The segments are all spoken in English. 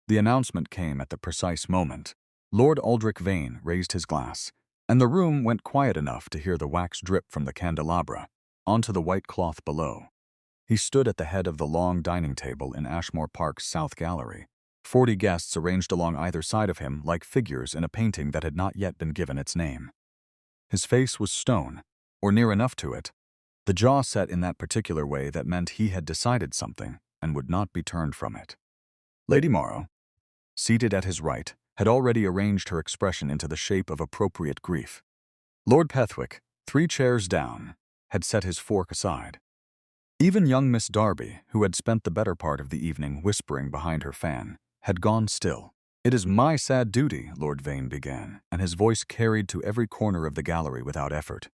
The announcement came at the precise moment. Lord Aldrich Vane raised his glass, and the room went quiet enough to hear the wax drip from the candelabra onto the white cloth below. He stood at the head of the long dining table in Ashmore Park's South Gallery. 40 guests arranged along either side of him like figures in a painting that had not yet been given its name. His face was stone, or near enough to it, the jaw set in that particular way that meant he had decided something and would not be turned from it. Lady Morrow, seated at his right, had already arranged her expression into the shape of appropriate grief. Lord Pethwick, 3 chairs down, had set his fork aside. Even young Miss Darby, who had spent the better part of the evening whispering behind her fan, had gone still. "It is my sad duty," Lord Vane began, and his voice carried to every corner of the gallery without effort,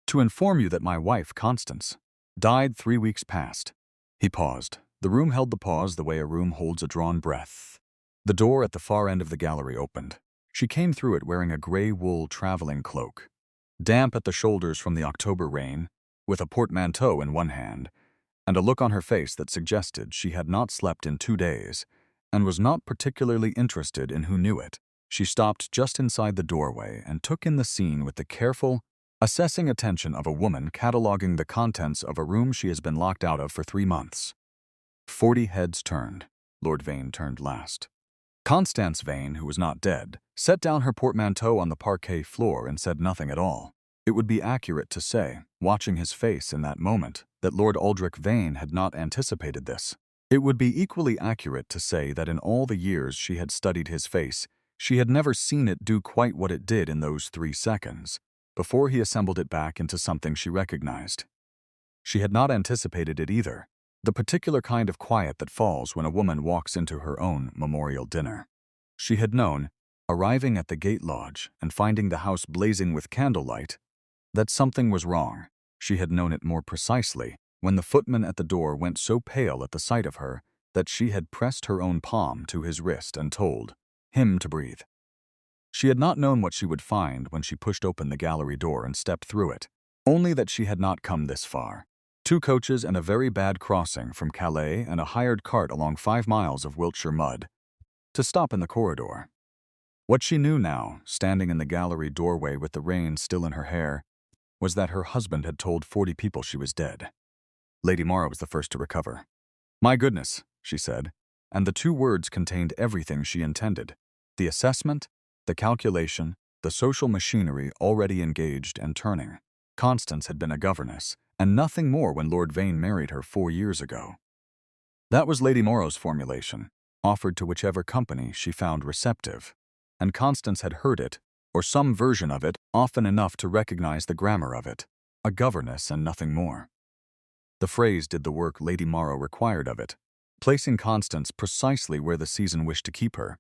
"to inform you that my wife, Constance, died 3 weeks past." He paused. The room held the pause the way a room holds a drawn breath. The door at the far end of the gallery opened. She came through it wearing a gray wool traveling cloak, damp at the shoulders from the October rain, with a portmanteau in one hand, and a look on her face that suggested she had not slept in 2 days and was not particularly interested in who knew it. She stopped just inside the doorway and took in the scene with the careful, assessing attention of a woman cataloging the contents of a room she has been locked out of for 3 months. 40 heads turned. Lord Vane turned last. Constance Vane, who was not dead, set down her portmanteau on the parquet floor and said nothing at all. It would be accurate to say, watching his face in that moment, that Lord Aldrich Vane had not anticipated this. It would be equally accurate to say that in all the years she had studied his face, she had never seen it do quite what it did in those 3 seconds, before he assembled it back into something she recognized. She had not anticipated it either, the particular kind of quiet that falls when a woman walks into her own memorial dinner. She had known, arriving at the gate lodge and finding the house blazing with candlelight, that something was wrong. She had known it more precisely when the footman at the door went so pale at the sight of her that she had pressed her own palm to his wrist and told him to breathe. She had not known what she would find when she pushed open the gallery door and stepped through it, only that she had not come this far. 2 coaches and a very bad crossing from Calais and a hired cart along 5 miles of Wiltshire mud, to stop in the corridor. What she knew now, standing in the gallery doorway with the rain still in her hair, was that her husband had told 40 people she was dead. Lady Morrow was the first to recover. "My goodness," she said, and the 2 words contained everything she intended: the assessment, the calculation, the social machinery already engaged and turning. Constance had been a governess, and nothing more when Lord Vane married her 4 years ago. That was Lady Morrow's formulation, offered to whichever company she found receptive, and Constance had heard it, or some version of it, often enough to recognize the grammar of it. A governess and nothing more. The phrase did the work Lady Morrow required of it, placing Constance precisely where the season wished to keep her,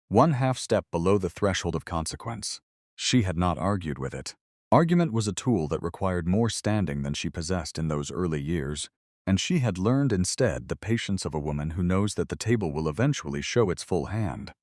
1/2 step below the threshold of consequence. She had not argued with it. Argument was a tool that required more standing than she possessed in those early years, and she had learned instead the patience of a woman who knows that the table will eventually show its full hand.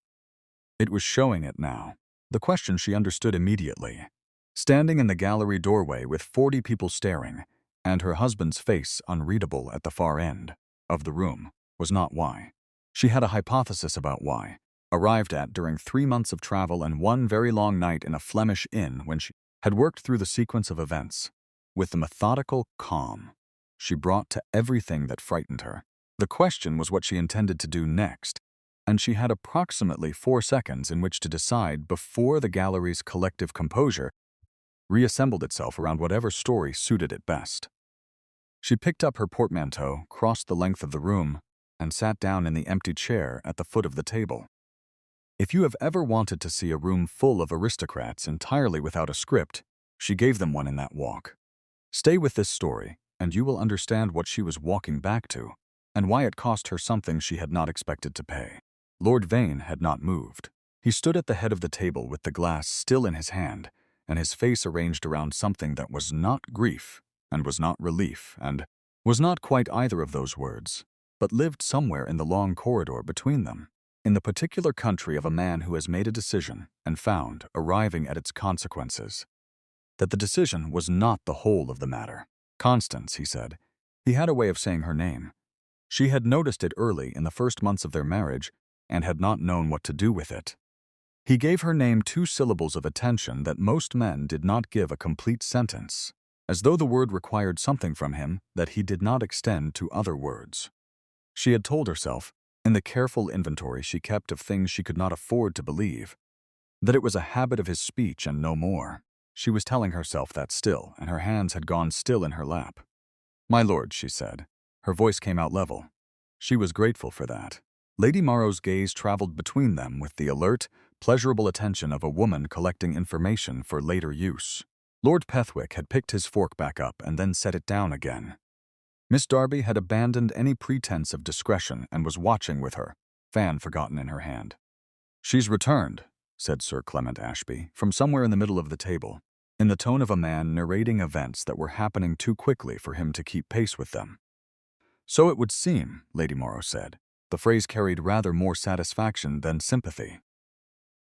It was showing it now. The question she understood immediately. Standing in the gallery doorway with 40 people staring, and her husband's face unreadable at the far end of the room, was not why. She had a hypothesis about why, arrived at during 3 months of travel and 1 very long night in a Flemish inn when she had worked through the sequence of events with the methodical calm she brought to everything that frightened her. The question was what she intended to do next, and she had approximately 4 seconds in which to decide before the gallery's collective composure reassembled itself around whatever story suited it best. She picked up her portmanteau, crossed the length of the room, and sat down in the empty chair at the foot of the table. If you have ever wanted to see a room full of aristocrats entirely without a script, she gave them one in that walk. Stay with this story, and you will understand what she was walking back to, and why it cost her something she had not expected to pay. Lord Vane had not moved. He stood at the head of the table with the glass still in his hand, and his face arranged around something that was not grief, and was not relief, and was not quite either of those words, but lived somewhere in the long corridor between them, in the particular country of a man who has made a decision and found, arriving at its consequences, that the decision was not the whole of the matter. Constance, he said. He had a way of saying her name. She had noticed it early in the first months of their marriage, and had not known what to do with it. He gave her name 2 syllables of attention that most men did not give a complete sentence, as though the word required something from him that he did not extend to other words. She had told herself, in the careful inventory she kept of things she could not afford to believe, that it was a habit of his speech and no more. She was telling herself that still, and her hands had gone still in her lap. "My lord," she said. Her voice came out level. She was grateful for that. Lady Morrow's gaze traveled between them with the alert, pleasurable attention of a woman collecting information for later use. Lord Pethwick had picked his fork back up and then set it down again. Miss Darby had abandoned any pretense of discretion and was watching with her, fan forgotten in her hand. "She's returned," said Sir Clement Ashby, from somewhere in the middle of the table, in the tone of a man narrating events that were happening too quickly for him to keep pace with them. "So it would seem," Lady Morrow said. The phrase carried rather more satisfaction than sympathy.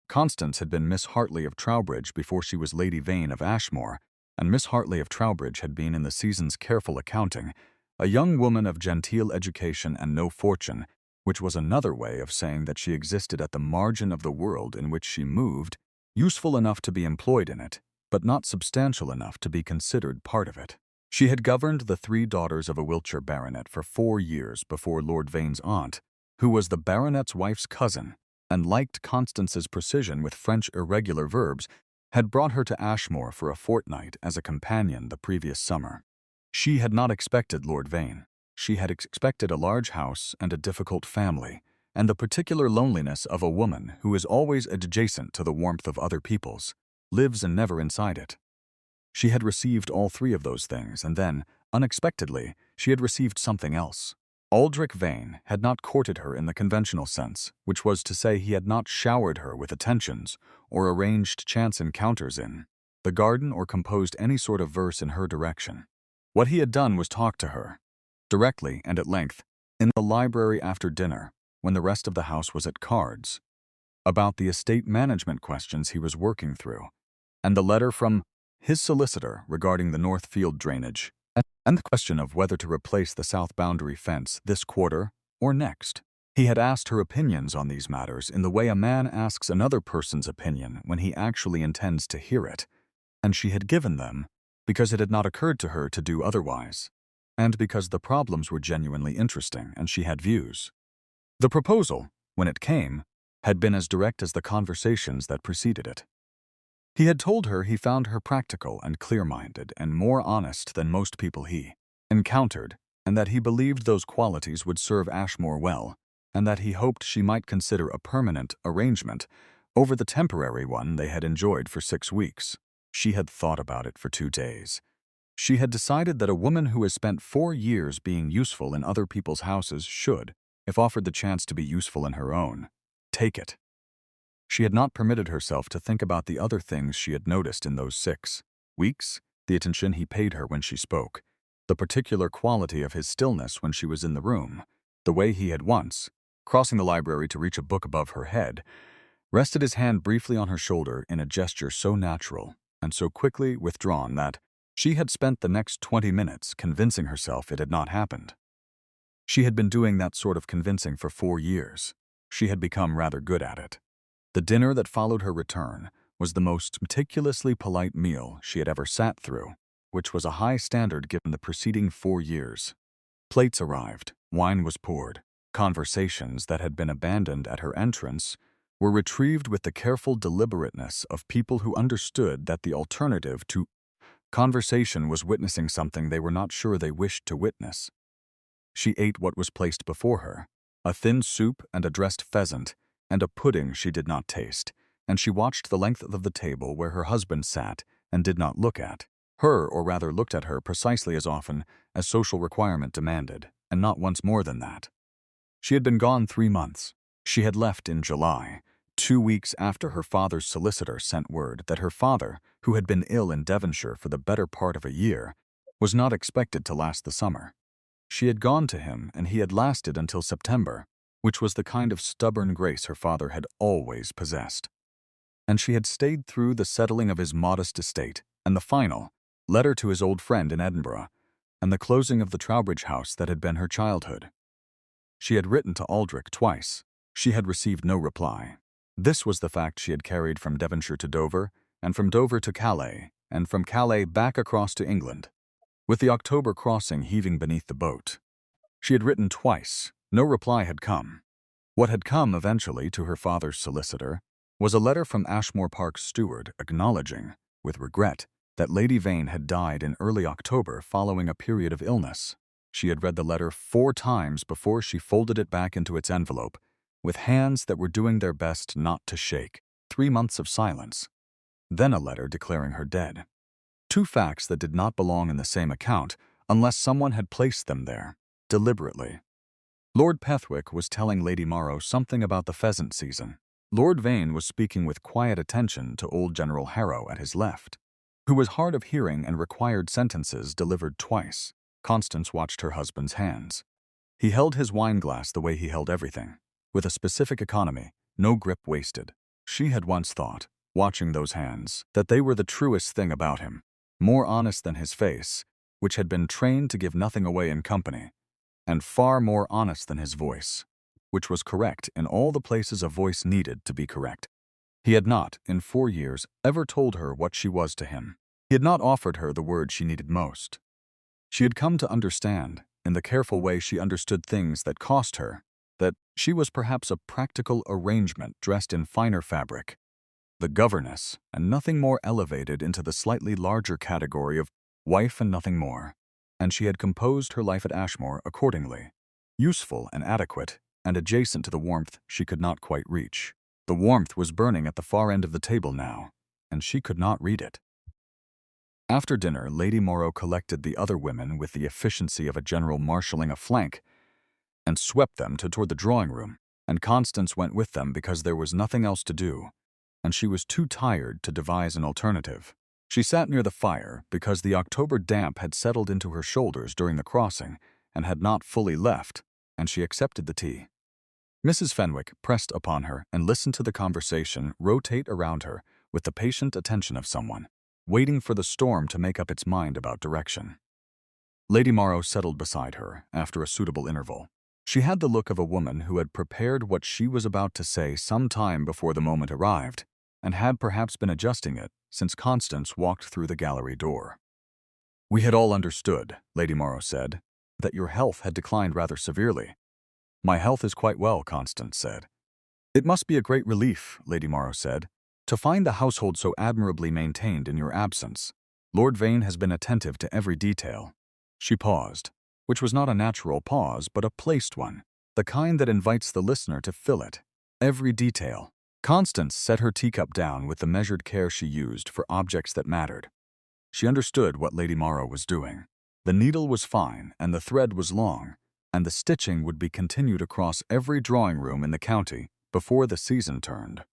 Constance had been Miss Hartley of Trowbridge before she was Lady Vane of Ashmore, and Miss Hartley of Trowbridge had been in the season's careful accounting, a young woman of genteel education and no fortune, which was another way of saying that she existed at the margin of the world in which she moved, useful enough to be employed in it, but not substantial enough to be considered part of it. She had governed the 3 daughters of a Wiltshire baronet for 4 years before Lord Vane's aunt, who was the baronet's wife's cousin, and liked Constance's precision with French irregular verbs, had brought her to Ashmore for a fortnight as a companion the previous summer. She had not expected Lord Vane. She had expected a large house and a difficult family, and the particular loneliness of a woman who is always adjacent to the warmth of other people's, lives and never inside it. She had received all 3 of those things, and then, unexpectedly, she had received something else. Aldrich Vane had not courted her in the conventional sense, which was to say he had not showered her with attentions or arranged chance encounters in the garden or composed any sort of verse in her direction. What he had done was talk to her, directly and at length, in the library after dinner, when the rest of the house was at cards, about the estate management questions he was working through, and the letter from his solicitor regarding the Northfield drainage, and the question of whether to replace the south boundary fence this quarter or next. He had asked her opinions on these matters in the way a man asks another person's opinion when he actually intends to hear it, and she had given them because it had not occurred to her to do otherwise, and because the problems were genuinely interesting and she had views. The proposal, when it came, had been as direct as the conversations that preceded it. He had told her he found her practical and clear-minded and more honest than most people he encountered, and that he believed those qualities would serve Ashmore well, and that he hoped she might consider a permanent arrangement over the temporary one they had enjoyed for 6 weeks. She had thought about it for 2 days. She had decided that a woman who has spent 4 years being useful in other people's houses should, if offered the chance to be useful in her own, take it. She had not permitted herself to think about the other things she had noticed in those 6 weeks, the attention he paid her when she spoke, the particular quality of his stillness when she was in the room, the way he had once, crossing the library to reach a book above her head, rested his hand briefly on her shoulder in a gesture so natural and so quickly withdrawn that she had spent the next 20 minutes convincing herself it had not happened. She had been doing that sort of convincing for 4 years. She had become rather good at it. The dinner that followed her return was the most meticulously polite meal she had ever sat through, which was a high standard given the preceding 4 years. Plates arrived, wine was poured, conversations that had been abandoned at her entrance were retrieved with the careful deliberateness of people who understood that the alternative to conversation was witnessing something they were not sure they wished to witness. She ate what was placed before her, a thin soup and a dressed pheasant, and a pudding she did not taste, and she watched the length of the table where her husband sat and did not look at her, or rather looked at her precisely as often as social requirement demanded, and not once more than that. She had been gone 3 months. She had left in July, 2 weeks after her father's solicitor sent word that her father, who had been ill in Devonshire for the better part of a year, was not expected to last the summer. She had gone to him, and he had lasted until September, which was the kind of stubborn grace her father had always possessed. And she had stayed through the settling of his modest estate, and the final letter to his old friend in Edinburgh, and the closing of the Trowbridge house that had been her childhood. She had written to Aldrich twice, She had received no reply. This was the fact she had carried from Devonshire to Dover, and from Dover to Calais, and from Calais back across to England, with the October crossing heaving beneath the boat. She had written twice. No reply had come. What had come eventually to her father's solicitor was a letter from Ashmore Park's steward acknowledging, with regret, that Lady Vane had died in early October following a period of illness. She had read the letter 4 times before she folded it back into its envelope, with hands that were doing their best not to shake. 3 months of silence. Then a letter declaring her dead. 2 facts that did not belong in the same account unless someone had placed them there, deliberately. Lord Pethwick was telling Lady Morrow something about the pheasant season. Lord Vane was speaking with quiet attention to old General Harrow at his left, who was hard of hearing and required sentences delivered twice. Constance watched her husband's hands. He held his wine-glass the way he held everything, with a specific economy, no grip wasted. She had once thought, watching those hands, that they were the truest thing about him, more honest than his face, which had been trained to give nothing away in company, and far more honest than his voice, which was correct in all the places a voice needed to be correct. He had not, in 4 years, ever told her what she was to him. He had not offered her the word she needed most. She had come to understand, in the careful way she understood things that cost her, that she was perhaps a practical arrangement dressed in finer fabric, the governess, and nothing more elevated into the slightly larger category of wife and nothing more. And she had composed her life at Ashmore accordingly, useful and adequate, and adjacent to the warmth she could not quite reach. The warmth was burning at the far end of the table now, and she could not read it. After dinner, Lady Morrow collected the other women with the efficiency of a general marshalling a flank and swept them toward the drawing room, and Constance went with them because there was nothing else to do, and she was too tired to devise an alternative. She sat near the fire because the October damp had settled into her shoulders during the crossing and had not fully left, and she accepted the tea. Mrs. Fenwick pressed upon her and listened to the conversation rotate around her with the patient attention of someone, waiting for the storm to make up its mind about direction. Lady Morrow settled beside her after a suitable interval. She had the look of a woman who had prepared what she was about to say some time before the moment arrived, and had perhaps been adjusting it since Constance walked through the gallery door. "We had all understood," Lady Morrow said, "that your health had declined rather severely." "My health is quite well," Constance said. "It must be a great relief," Lady Morrow said, "to find the household so admirably maintained in your absence. Lord Vane has been attentive to every detail." She paused, which was not a natural pause but a placed one, the kind that invites the listener to fill it. Every detail. Constance set her teacup down with the measured care she used for objects that mattered. She understood what Lady Morrow was doing. The needle was fine and the thread was long, and the stitching would be continued across every drawing room in the county before the season turned.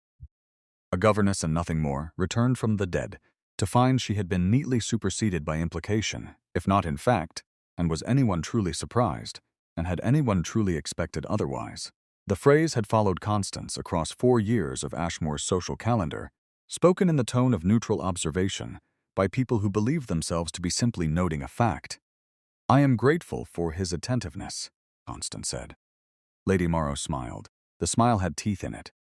A governess and nothing more returned from the dead to find she had been neatly superseded by implication, if not in fact, and was anyone truly surprised, and had anyone truly expected otherwise? The phrase had followed Constance across 4 years of Ashmore's social calendar, spoken in the tone of neutral observation by people who believed themselves to be simply noting a fact. "I am grateful for his attentiveness," Constance said. Lady Morrow smiled. The smile had teeth in it.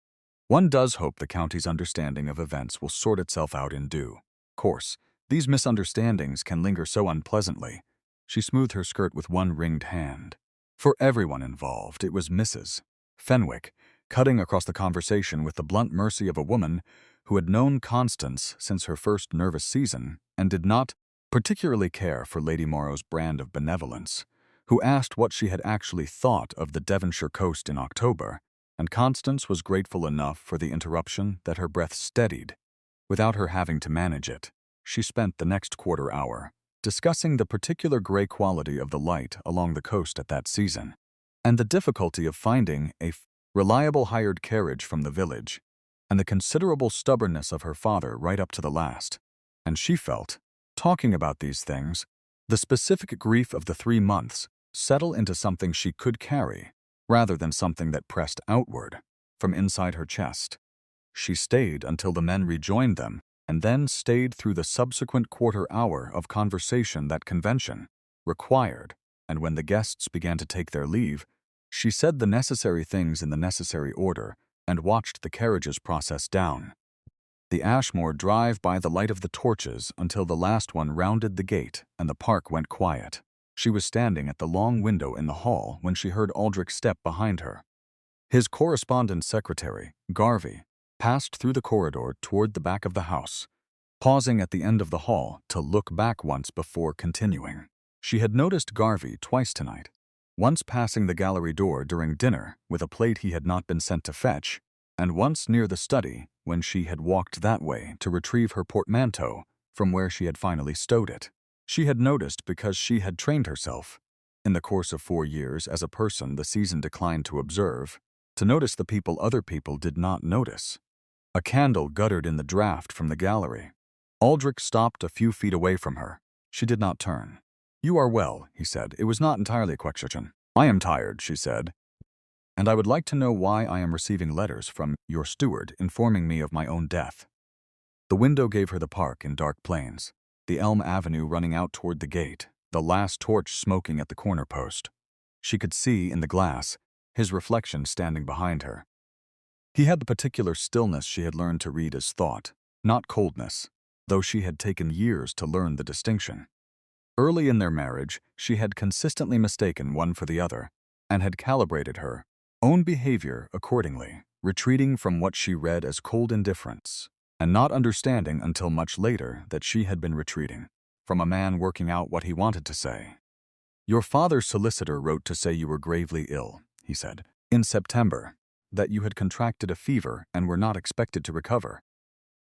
"One does hope the county's understanding of events will sort itself out in due course. These misunderstandings can linger so unpleasantly." She smoothed her skirt with one ringed hand. For everyone involved, it was Mrs. Fenwick, cutting across the conversation with the blunt mercy of a woman who had known Constance since her first nervous season and did not particularly care for Lady Morrow's brand of benevolence, who asked what she had actually thought of the Devonshire coast in October, and Constance was grateful enough for the interruption that her breath steadied, without her having to manage it. She spent the next quarter hour discussing the particular gray quality of the light along the coast at that season, and the difficulty of finding a reliable hired carriage from the village, and the considerable stubbornness of her father right up to the last. And she felt, talking about these things, the specific grief of the 3 months settle into something she could carry, rather than something that pressed outward, from inside her chest. She stayed until the men rejoined them, and then stayed through the subsequent quarter hour of conversation that convention required, and when the guests began to take their leave, She said the necessary things in the necessary order and watched the carriages process down the Ashmore Drive by the light of the torches until the last one rounded the gate and the park went quiet. She was standing at the long window in the hall when she heard Aldrich step behind her. His correspondence secretary, Garvey, passed through the corridor toward the back of the house, pausing at the end of the hall to look back once before continuing. She had noticed Garvey twice tonight, once passing the gallery door during dinner with a plate he had not been sent to fetch, and once near the study when she had walked that way to retrieve her portmanteau from where she had finally stowed it. She had noticed because she had trained herself, in the course of 4 years as a person the season declined to observe, to notice the people other people did not notice. A candle guttered in the draught from the gallery. Aldrich stopped a few feet away from her. She did not turn. "You are well," he said. "It was not entirely a question." "I am tired," she said, "and I would like to know why I am receiving letters from your steward informing me of my own death." The window gave her the park in Dark Plains, the elm avenue running out toward the gate, the last torch smoking at the corner post. She could see, in the glass, his reflection standing behind her. He had the particular stillness she had learned to read as thought, not coldness, though she had taken years to learn the distinction. Early in their marriage, she had consistently mistaken one for the other, and had calibrated her own behavior accordingly, retreating from what she read as cold indifference, and not understanding until much later that she had been retreating from a man working out what he wanted to say. "Your father's solicitor wrote to say you were gravely ill," he said, "in September, that you had contracted a fever and were not expected to recover."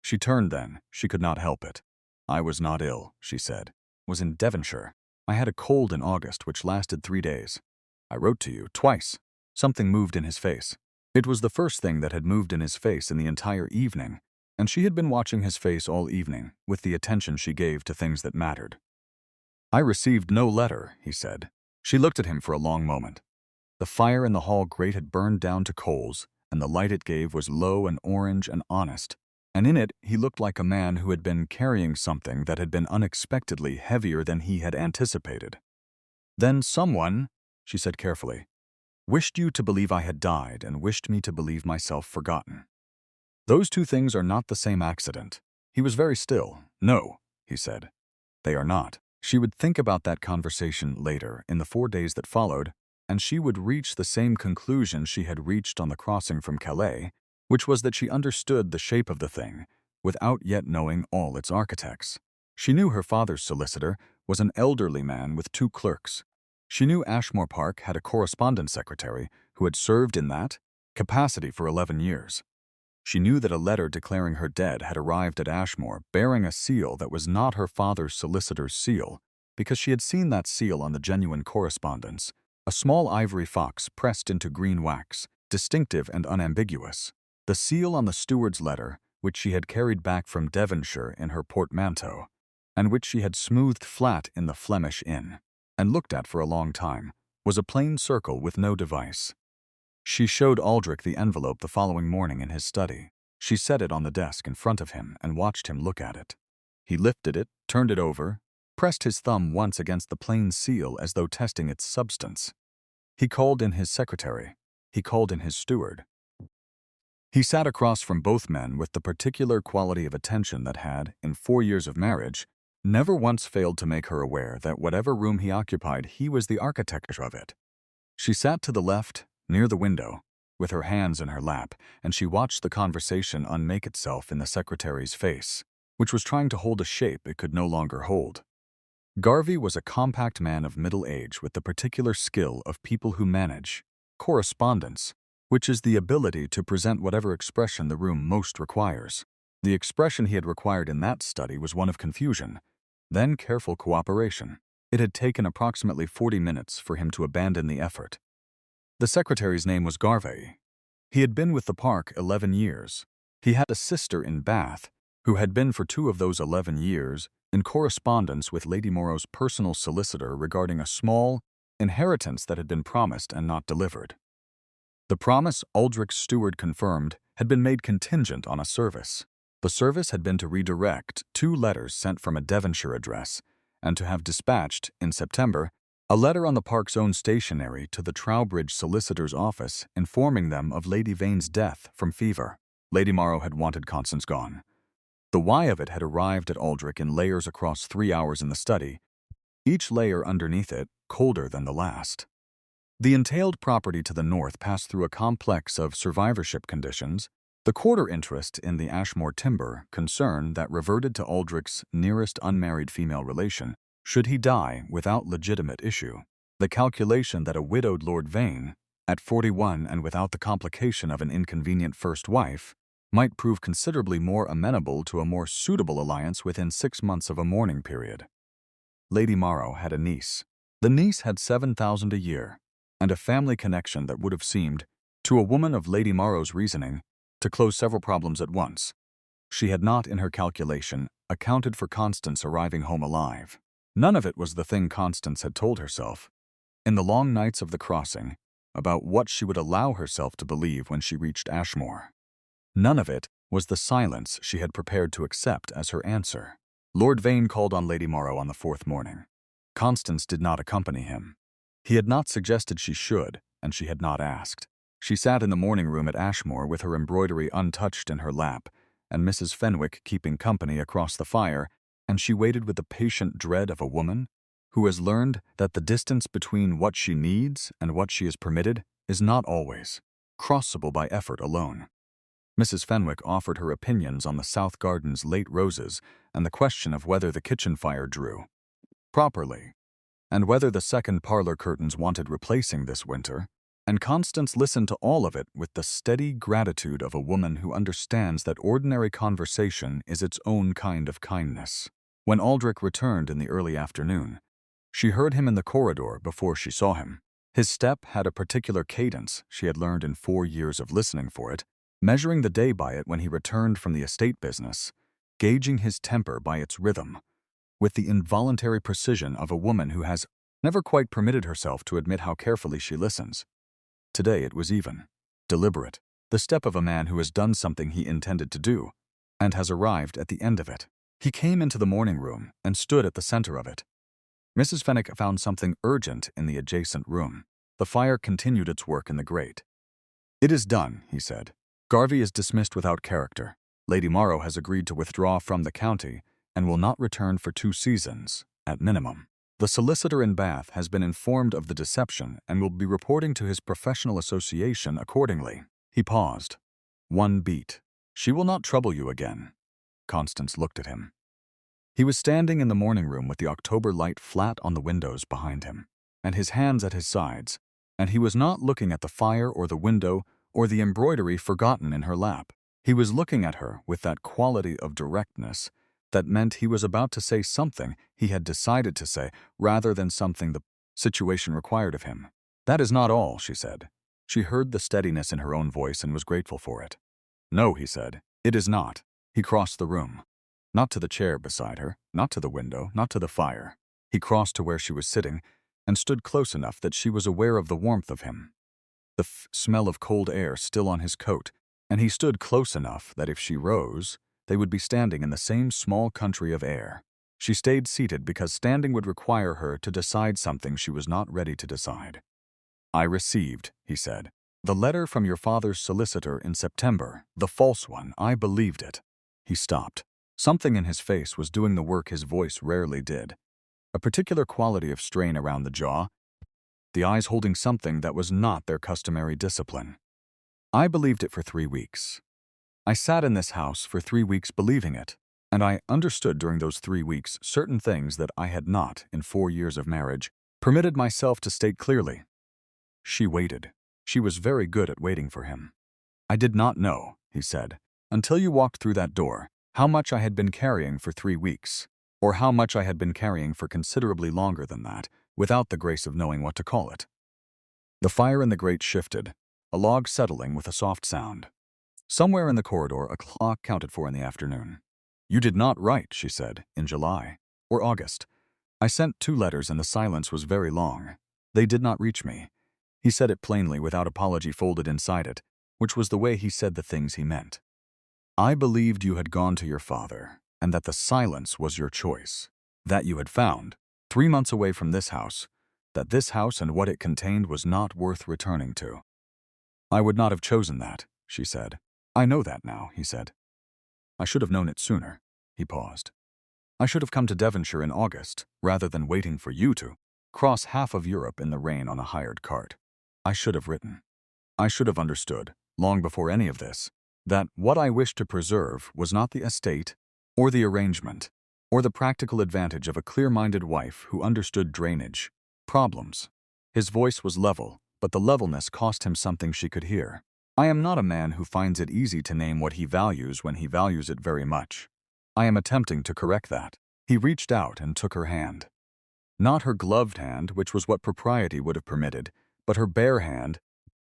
She turned then. She could not help it. "I was not ill," she said. "Was in Devonshire. I had a cold in August which lasted 3 days. I wrote to you twice." Something moved in his face. It was the first thing that had moved in his face in the entire evening, and she had been watching his face all evening with the attention she gave to things that mattered. "I received no letter," he said. She looked at him for a long moment. The fire in the hall grate had burned down to coals, and the light it gave was low and orange and honest, and in it he looked like a man who had been carrying something that had been unexpectedly heavier than he had anticipated. "Then someone," she said carefully, "wished you to believe I had died and wished me to believe myself forgotten. Those two things are not the same accident." He was very still. "No," he said, "they are not." She would think about that conversation later in the 4 days that followed, and she would reach the same conclusion she had reached on the crossing from Calais, which was that she understood the shape of the thing without yet knowing all its architects. She knew her father's solicitor was an elderly man with 2 clerks. She knew Ashmore Park had a correspondence secretary who had served in that capacity for 11 years. She knew that a letter declaring her dead had arrived at Ashmore bearing a seal that was not her father's solicitor's seal, because she had seen that seal on the genuine correspondence, a small ivory fox pressed into green wax, distinctive and unambiguous. The seal on the steward's letter, which she had carried back from Devonshire in her portmanteau, and which she had smoothed flat in the Flemish inn, and looked at for a long time, was a plain circle with no device. She showed Aldrich the envelope the following morning in his study. She set it on the desk in front of him and watched him look at it. He lifted it, turned it over, pressed his thumb once against the plain seal as though testing its substance. He called in his secretary. He called in his steward. He sat across from both men with the particular quality of attention that had, in 4 years of marriage, never once failed to make her aware that whatever room he occupied, he was the architect of it. She sat to the left, near the window, with her hands in her lap, and she watched the conversation unmake itself in the secretary's face, which was trying to hold a shape it could no longer hold. Garvey was a compact man of middle age with the particular skill of people who manage correspondence, which is the ability to present whatever expression the room most requires. The expression he had required in that study was one of confusion, then careful cooperation. It had taken approximately 40 minutes for him to abandon the effort. The secretary's name was Garvey. He had been with the park 11 years. He had a sister in Bath, who had been for 2 of those 11 years in correspondence with Lady Morrow's personal solicitor regarding a small inheritance that had been promised and not delivered. The promise, Aldrich's steward confirmed, had been made contingent on a service. The service had been to redirect 2 letters sent from a Devonshire address, and to have dispatched, in September, A letter on the park's own stationery to the Trowbridge solicitor's office informing them of Lady Vane's death from fever. Lady Morrow had wanted Constance gone. The why of it had arrived at Aldrich in layers across 3 hours in the study, each layer underneath it colder than the last. The entailed property to the north passed through a complex of survivorship conditions, the quarter interest in the Ashmore timber concern that reverted to Aldrich's nearest unmarried female relation, should he die without legitimate issue, the calculation that a widowed Lord Vane, at 41 and without the complication of an inconvenient first wife, might prove considerably more amenable to a more suitable alliance within 6 months of a mourning period. Lady Morrow had a niece. The niece had 7,000 a year, and a family connection that would have seemed, to a woman of Lady Morrow's reasoning, to close several problems at once. She had not, in her calculation, accounted for Constance arriving home alive. None of it was the thing Constance had told herself, in the long nights of the crossing, about what she would allow herself to believe when she reached Ashmore. None of it was the silence she had prepared to accept as her answer. Lord Vane called on Lady Morrow on the 4th morning. Constance did not accompany him. He had not suggested she should, and she had not asked. She sat in the morning room at Ashmore with her embroidery untouched in her lap, and Mrs. Fenwick keeping company across the fire, and she waited with the patient dread of a woman who has learned that the distance between what she needs and what she is permitted is not always crossable by effort alone. Mrs. Fenwick offered her opinions on the South Garden's late roses and the question of whether the kitchen fire drew properly, and whether the second parlor curtains wanted replacing this winter, and Constance listened to all of it with the steady gratitude of a woman who understands that ordinary conversation is its own kind of kindness. When Aldrich returned in the early afternoon, she heard him in the corridor before she saw him. His step had a particular cadence she had learned in 4 years of listening for it, measuring the day by it when he returned from the estate business, gauging his temper by its rhythm, with the involuntary precision of a woman who has never quite permitted herself to admit how carefully she listens. Today it was even, deliberate, the step of a man who has done something he intended to do, and has arrived at the end of it. He came into the morning room and stood at the center of it. Mrs. Fenwick found something urgent in the adjacent room. The fire continued its work in the grate. "It is done," he said. "Garvey is dismissed without character. Lady Morrow has agreed to withdraw from the county and will not return for 2 seasons, at minimum. The solicitor in Bath has been informed of the deception and will be reporting to his professional association accordingly." He paused. "One beat. She will not trouble you again." Constance looked at him. He was standing in the morning room with the October light flat on the windows behind him, and his hands at his sides, and he was not looking at the fire or the window or the embroidery forgotten in her lap. He was looking at her with that quality of directness that meant he was about to say something he had decided to say rather than something the situation required of him. "That is not all," she said. She heard the steadiness in her own voice and was grateful for it. "No," he said, "it is not." He crossed the room. Not to the chair beside her, not to the window, not to the fire. He crossed to where she was sitting and stood close enough that she was aware of the warmth of him, the smell of cold air still on his coat, and he stood close enough that if she rose, they would be standing in the same small country of air. She stayed seated because standing would require her to decide something she was not ready to decide. "I received," he said, "the letter from your father's solicitor in September, the false one. I believed it." He stopped. Something in his face was doing the work his voice rarely did. A particular quality of strain around the jaw, the eyes holding something that was not their customary discipline. "I believed it for 3 weeks. I sat in this house for 3 weeks believing it, and I understood during those 3 weeks certain things that I had not, in 4 years of marriage, permitted myself to state clearly." She waited. She was very good at waiting for him. "I did not know," he said, "until you walked through that door, how much I had been carrying for 3 weeks, or how much I had been carrying for considerably longer than that, without the grace of knowing what to call it." The fire in the grate shifted, a log settling with a soft sound. Somewhere in the corridor a clock counted for in the afternoon. "You did not write," she said, "in July or August. I sent 2 letters and the silence was very long. They did not reach me." He said it plainly without apology folded inside it, which was the way he said the things he meant. "I believed you had gone to your father, and that the silence was your choice. That you had found, 3 months away from this house, that this house and what it contained was not worth returning to. "I would not have chosen that," she said. "I know that now," he said. "I should have known it sooner." He paused. "I should have come to Devonshire in August, rather than waiting for you to cross half of Europe in the rain on a hired cart. I should have written. I should have understood, long before any of this, that what I wished to preserve was not the estate, or the arrangement, or the practical advantage of a clear-minded wife who understood drainage problems." His voice was level, but the levelness cost him something she could hear. "I am not a man who finds it easy to name what he values when he values it very much. I am attempting to correct that." He reached out and took her hand. Not her gloved hand, which was what propriety would have permitted, but her bare hand,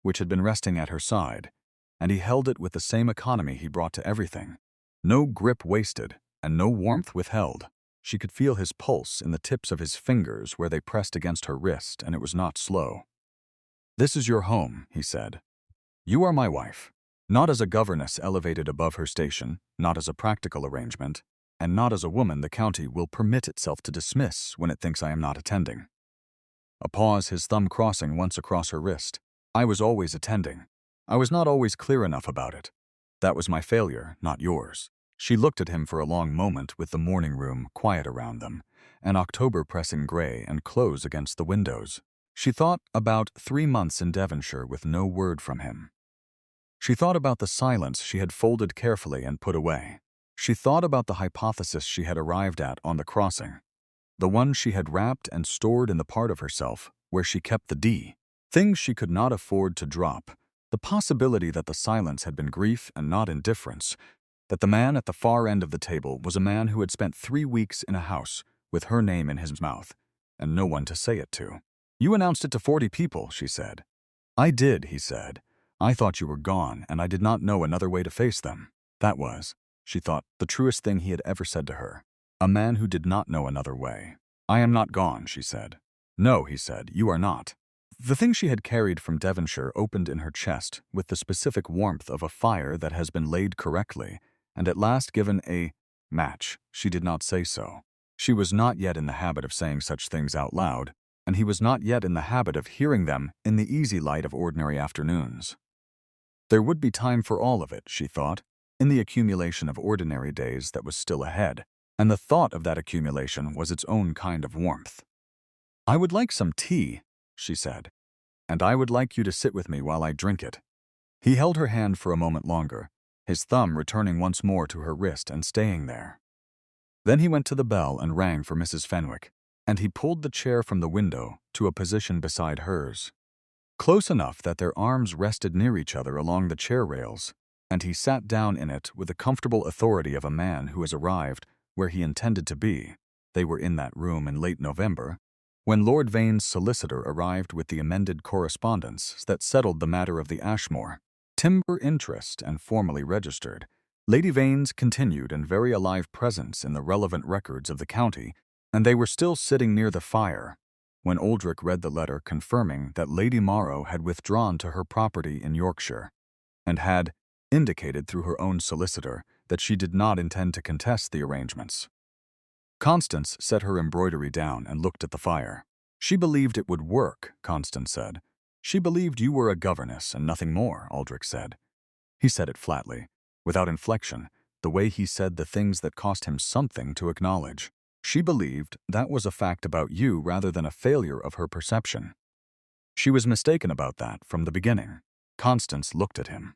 which had been resting at her side, and he held it with the same economy he brought to everything. No grip wasted, and no warmth withheld. She could feel his pulse in the tips of his fingers where they pressed against her wrist, and it was not slow. "This is your home," he said. "You are my wife, not as a governess elevated above her station, not as a practical arrangement, and not as a woman the county will permit itself to dismiss when it thinks I am not attending." A pause, his thumb crossing once across her wrist. "I was always attending. I was not always clear enough about it. That was my failure, not yours." She looked at him for a long moment with the morning room quiet around them, and October pressing gray and close against the windows. She thought about 3 months in Devonshire with no word from him. She thought about the silence she had folded carefully and put away. She thought about the hypothesis she had arrived at on the crossing, the one she had wrapped and stored in the part of herself where she kept the D. Things she could not afford to drop, the possibility that the silence had been grief and not indifference, that the man at the far end of the table was a man who had spent 3 weeks in a house with her name in his mouth, and no one to say it to. "You announced it to 40 people, she said. "I did," he said. "I thought you were gone, and I did not know another way to face them." That was, she thought, the truest thing he had ever said to her. A man who did not know another way. "I am not gone," she said. "No," he said, "you are not." The thing she had carried from Devonshire opened in her chest with the specific warmth of a fire that has been laid correctly, and at last given a match. She did not say so. She was not yet in the habit of saying such things out loud, and he was not yet in the habit of hearing them in the easy light of ordinary afternoons. There would be time for all of it, she thought, in the accumulation of ordinary days that was still ahead, and the thought of that accumulation was its own kind of warmth. "I would like some tea," she said, "and I would like you to sit with me while I drink it." He held her hand for a moment longer, his thumb returning once more to her wrist and staying there. Then he went to the bell and rang for Mrs. Fenwick, and he pulled the chair from the window to a position beside hers, close enough that their arms rested near each other along the chair rails, and he sat down in it with the comfortable authority of a man who has arrived where he intended to be. They were in that room in late November, when Lord Vane's solicitor arrived with the amended correspondence that settled the matter of the Ashmore timber interest and formally registered. Lady Vane's continued and very alive presence in the relevant records of the county, and they were still sitting near the fire when Aldrich read the letter confirming that Lady Morrow had withdrawn to her property in Yorkshire, and had indicated through her own solicitor that she did not intend to contest the arrangements. Constance set her embroidery down and looked at the fire. "She believed it would work," Constance said. "She believed you were a governess and nothing more," Aldrich said. He said it flatly, without inflection, the way he said the things that cost him something to acknowledge. She believed that was a fact about you rather than a failure of her perception. She was mistaken about that from the beginning. Constance looked at him.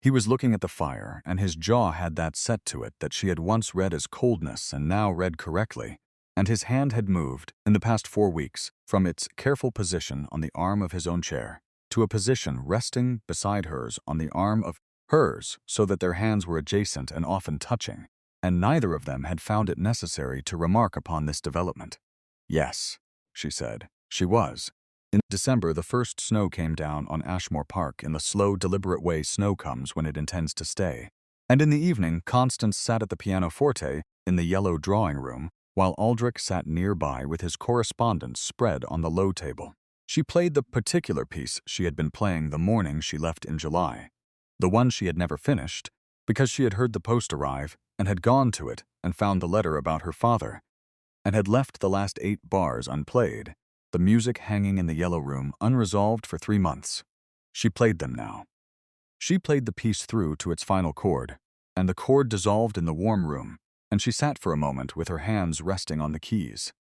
He was looking at the fire, and his jaw had that set to it that she had once read as coldness and now read correctly, and his hand had moved, in the past 4 weeks, from its careful position on the arm of his own chair to a position resting beside hers on the arm of hers, so that their hands were adjacent and often touching, and neither of them had found it necessary to remark upon this development. "Yes," she said. She was. In December, the first snow came down on Ashmore Park in the slow, deliberate way snow comes when it intends to stay. And in the evening, Constance sat at the pianoforte in the yellow drawing room, while Aldrich sat nearby with his correspondence spread on the low table. She played the particular piece she had been playing the morning she left in July, the one she had never finished, because she had heard the post arrive and had gone to it and found the letter about her father, and had left the last 8 bars unplayed. the music hanging in the yellow room unresolved for 3 months. She played them now. She played the piece through to its final chord, and the chord dissolved in the warm room, and she sat for a moment with her hands resting on the keys.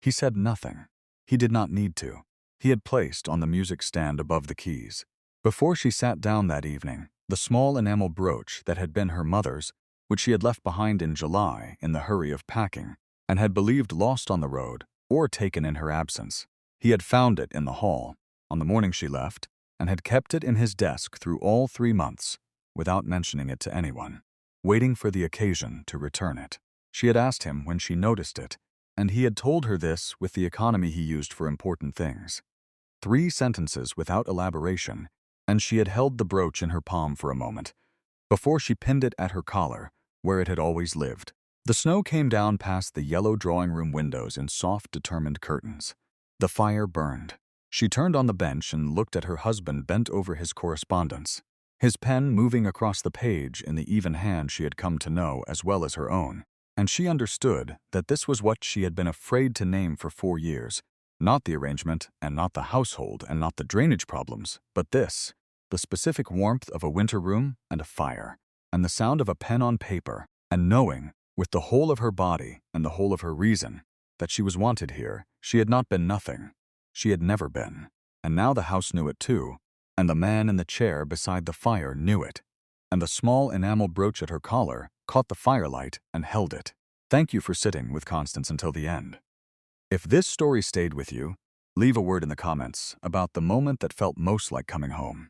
He said nothing. He did not need to. He had placed on the music stand above the keys. Before she sat down that evening, the small enamel brooch that had been her mother's, which she had left behind in July in the hurry of packing, and had believed lost on the road or taken in her absence. He had found it in the hall on the morning she left, and had kept it in his desk through all 3 months, without mentioning it to anyone, waiting for the occasion to return it. She had asked him when she noticed it, and he had told her this with the economy he used for important things. 3 sentences without elaboration, and she had held the brooch in her palm for a moment, before she pinned it at her collar, where it had always lived. The snow came down past the yellow drawing-room windows in soft, determined curtains. The fire burned. She turned on the bench and looked at her husband bent over his correspondence, his pen moving across the page in the even hand she had come to know as well as her own. And she understood that this was what she had been afraid to name for 4 years. Not the arrangement, and not the household, and not the drainage problems, but this, the specific warmth of a winter room and a fire, and the sound of a pen on paper, and knowing, with the whole of her body and the whole of her reason, that she was wanted here. She had not been nothing. She had never been. And now the house knew it too, and the man in the chair beside the fire knew it, and the small enamel brooch at her collar caught the firelight and held it. Thank you for sitting with Constance until the end. If this story stayed with you, leave a word in the comments about the moment that felt most like coming home.